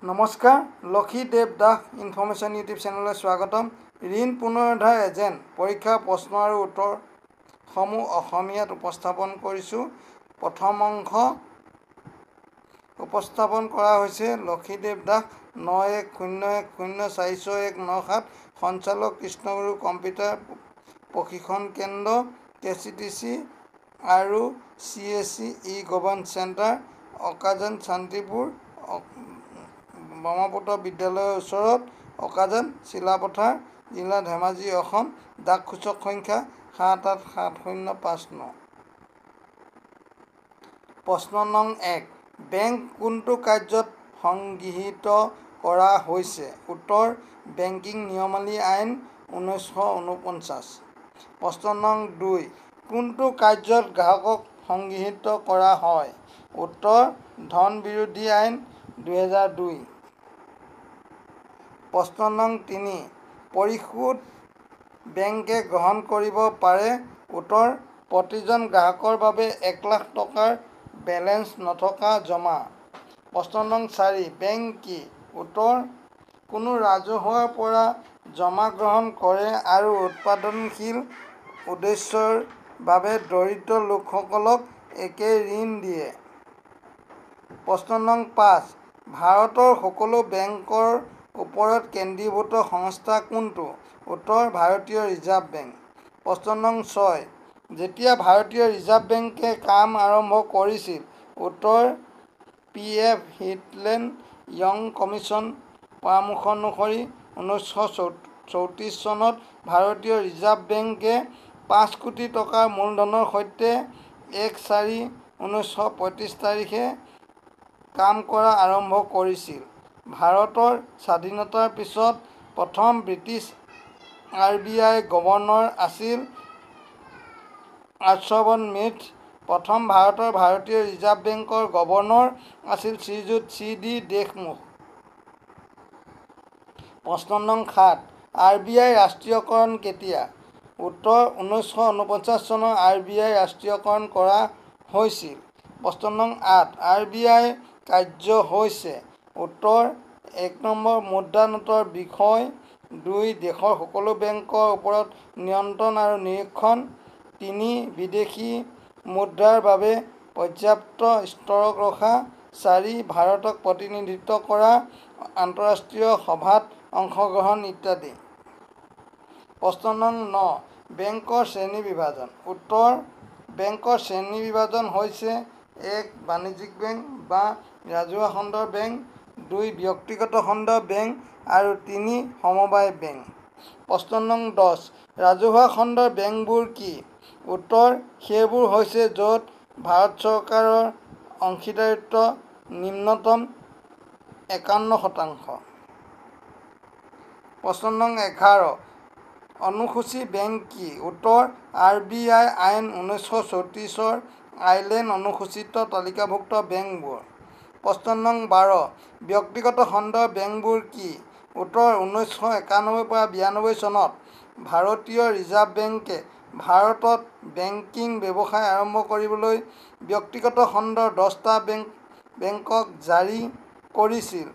নমস্কাৰ, লক্ষীদেৱ Das information YouTube চেনেললৈ স্বাগতম। ঋণ পুনৰুদ্ধাৰ এজেণ্ট পৰীক্ষাৰ প্ৰশ্ন আৰু উত্তৰসমূহ অসমীয়াত উপস্থাপন কৰিছোঁ। প্ৰথম অংশ উপস্থাপন কৰা হৈছে লক্ষীদেৱ দাস 9101046197 সঞ্চালক কৃষ্ণগুৰু কম্পিউটাৰ প্ৰশিক্ষণ কেন্দ্ৰ KCTC আৰু CSC ই-গভাৰ্নেন্স চেণ্টাৰ অকাজন শান্তিপুৰ ব্ৰহ্মপুত্ৰ বিদ্যালয়ৰ ওচৰত অকাজন চিলাপথাৰ জিলা ধেমাজি অসম। ডাক সূচক সংখ্যা 787059। প্ৰশ্ন নং 1, বেংক কোনটো কাৰ্যত সংগৃহীত কৰা হৈছে? উত্তৰ, বেংকিং নিয়মাৱলী আইন 1949। প্ৰশ্ন নং 2, কোনটো কাৰ্যত গ্ৰাহকক সংগৃহীত কৰা হয়? উত্তৰ, ধন বিৰোধী আইন 2002। প্ৰশ্ন নং 3, পৰিশোধ বেংকে গ্ৰহণ কৰিব পাৰে? উত্তৰ, প্ৰতিজন গ্ৰাহকৰ বাবে 1 লাখ টকাৰ বেলেন্স নথকা জমা। প্ৰশ্ন নং 4, বেংক কি? উত্তৰ, কোনো ৰাজহুৱাৰ পৰা জমা গ্ৰহণ কৰে আৰু উৎপাদনশীল উদ্দেশ্যৰ বাবে দৰিদ্ৰ লোকসকলক একে ঋণ দিয়ে। প্ৰশ্ন নং 5, ভাৰতৰ সকলো বেংকৰ ওপৰত কেন্দ্ৰীভূত সংস্থা কোনটো? উত্তৰ, ভাৰতীয় ৰিজাৰ্ভ বেংক। প্ৰশ্ন নং 6, যেতিয়া ভাৰতীয় ৰিজাৰ্ভ বেংকে কাম আৰম্ভ কৰিছিল? উত্তৰ, P.F. হিটলেণ্ড য়ং কমিছন পৰামৰ্শ অনুসৰি 1934 চনত ভাৰতীয় ৰিজাৰ্ভ বেংকে 5 কোটি টকাৰ মূলধনৰ সৈতে 1/4/1935 তাৰিখে কাম কৰা আৰম্ভ কৰিছিল। ভাৰতৰ স্বাধীনতাৰ পিছত প্ৰথম ব্ৰিটিছ RBI গভৰ্ণৰ আছিল আৰ্চবৰ্ণ মিন্টছ। প্ৰথম ভাৰতৰ ভাৰতীয় ৰিজাৰ্ভ বেংকৰ গভৰ্ণৰ আছিল শ্ৰীযুত C.D. দেশমুখ। প্ৰশ্ন নং 7, RBI ৰাষ্ট্ৰীয়কৰণ কেতিয়া? উত্তৰ, 1949 চনত RBI ৰাষ্ট্ৰীয়কৰণ কৰা হৈছিল। প্ৰশ্ন নং 8, RBI কাৰ্য হৈছে? উত্তৰ, 1 নম্বৰ, মুদ্ৰা নোটৰ বিষয়; 2, দেশৰ সকলো বেংকৰ ওপৰত নিয়ন্ত্ৰণ আৰু নিৰীক্ষণ; 3, বিদেশী মুদ্ৰাৰ বাবে পৰ্যাপ্ত ষ্টক ৰখা; 4, ভাৰতক প্ৰতিনিধিত্ব কৰা আন্তঃৰাষ্ট্ৰীয় সভাত অংশগ্ৰহণ ইত্যাদি। প্ৰশ্ন নং 9, বেংকৰ শ্ৰেণী বিভাজন। উত্তৰ, বেংকৰ শ্ৰেণী বিভাজন হৈছে: 1, বাণিজ্যিক বেংক বা ৰাজহুৱা খণ্ডৰ বেংক; 2, ব্যক্তিগত খণ্ডৰ বেংক আৰু 3, সমবায় বেংক। প্ৰশ্ন নং 10, ৰাজহুৱা খণ্ডৰ বেংকবোৰ কি? উত্তৰ, সেইবোৰ হৈছে য'ত ভাৰত চৰকাৰৰ অংশীদাৰিত্ব নিম্নতম 51%। প্ৰশ্ন নং 11, অনুসূচী বেংক কি? উত্তৰ, RBI আইন 1934 ৰ আইলেণ্ড অনুসূচীত তালিকাভুক্ত বেংকবোৰ। প্ৰশ্ন নং 12, ব্যক্তিগত খণ্ডৰ বেংকবোৰ কি? উত্তৰ, 1991 পৰা 92 চনত ভাৰতীয় ৰিজাৰ্ভ বেংকে ভাৰতত বেংকিং ব্যৱসায় আৰম্ভ কৰিবলৈ ব্যক্তিগত খণ্ডৰ 10টা বেংকক জাৰি কৰিছিল।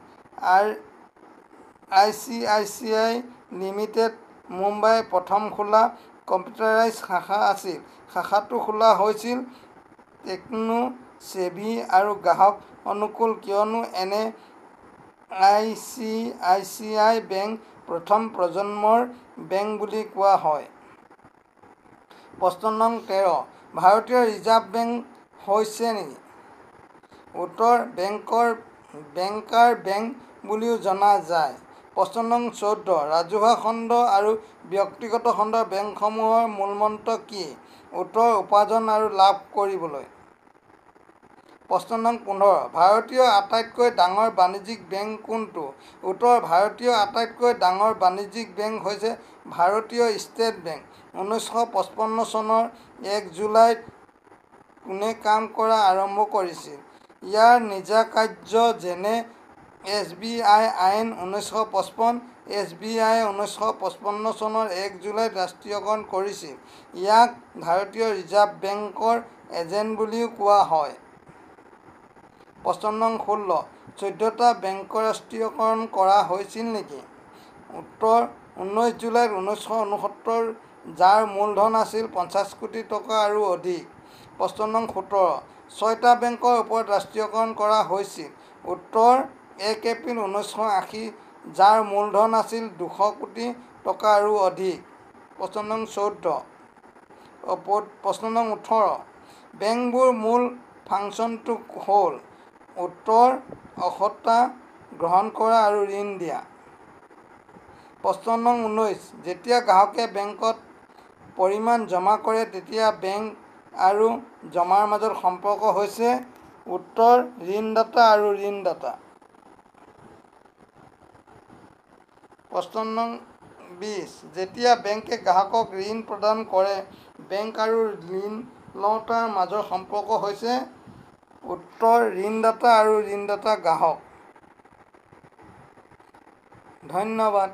ICICI লিমিটেড মুম্বাইৰ প্ৰথম খোলা কম্পিউটাৰাইজ শাখা আছিল। শাখাটো খোলা হৈছিল টেকনো ছেভি আৰু গ্ৰাহক অনুকূল কিয়নো এনে ICICI বেংক প্ৰথম প্ৰজন্মৰ বেংক বুলি কোৱা হয়। প্ৰশ্ন নং 13, ভাৰতীয় ৰিজাৰ্ভ বেংক হৈছে নেকি? উত্তৰ, বেংকাৰ বেংক বুলিও জনা যায়। প্ৰশ্ন নং 14, ৰাজহুৱা খণ্ড আৰু ব্যক্তিগত খণ্ডৰ বেংকসমূহৰ মূলমন্ত্ৰ কি? উত্তৰ, উপাৰ্জন আৰু লাভ কৰিবলৈ। প্ৰশ্ন নং 15, ভাৰতীয় আটাইতকৈ ডাঙৰ বাণিজ্যিক বেংক কোনটো? উত্তৰ, ভাৰতীয় আটাইতকৈ ডাঙৰ বাণিজ্যিক বেংক হৈছে ভাৰতীয় ষ্টেট বেংক। 1955 চনৰ 1 জুলাইত কোনে কাম কৰা আৰম্ভ কৰিছিল? ইয়াৰ নিজা কাৰ্য যেনে SBI আইন 1955 SBI 1955 চনৰ 1 জুলাইত ৰাষ্ট্ৰীয়কৰণ কৰিছিল। ইয়াক ভাৰতীয় ৰিজাৰ্ভ বেংকৰ এজেণ্ট বুলিও কোৱা হয়। প্ৰশ্ন নং 16 14টা বেংকৰ ৰাষ্ট্ৰীয়কৰণ কৰা হৈছিল নেকি? উত্তৰ 19 জুলাইত 1969, যাৰ মূলধন আছিল 50 কোটি টকা আৰু অধিক। প্ৰশ্ন নং 17 6টা বেংকৰ ওপৰত ৰাষ্ট্ৰীয়কৰণ কৰা হৈছিল। উত্তৰ 1 এপ্ৰিল 1980, যাৰ মূলধন আছিল 200 কোটি টকা আৰু অধিক। প্ৰশ্ন নং 14 প্ৰশ্ন নং 18 বেংকবোৰ মূল ফাংচনটো হ'ল? উত্তৰ অৰ্হতা গ্ৰহণ কৰা আৰু ঋণ দিয়া। প্ৰশ্ন নং 19 যেতিয়া গ্ৰাহকে বেংকত পৰিমাণ জমা কৰে তেতিয়া বেংক আৰু জমাৰ মাজত সম্পৰ্ক হৈছে? উত্তৰ ঋণদাতা আৰু ঋণদাতা। প্ৰশ্ন নং 20 যেতিয়া বেংকে গ্ৰাহকক ঋণ প্ৰদান কৰে বেংক আৰু ঋণ লওঁতাৰ মাজৰ সম্পৰ্ক হৈছে? উত্তৰ ঋণদাতা আৰু ঋণদাতা গ্ৰাহক। ধন্যবাদ।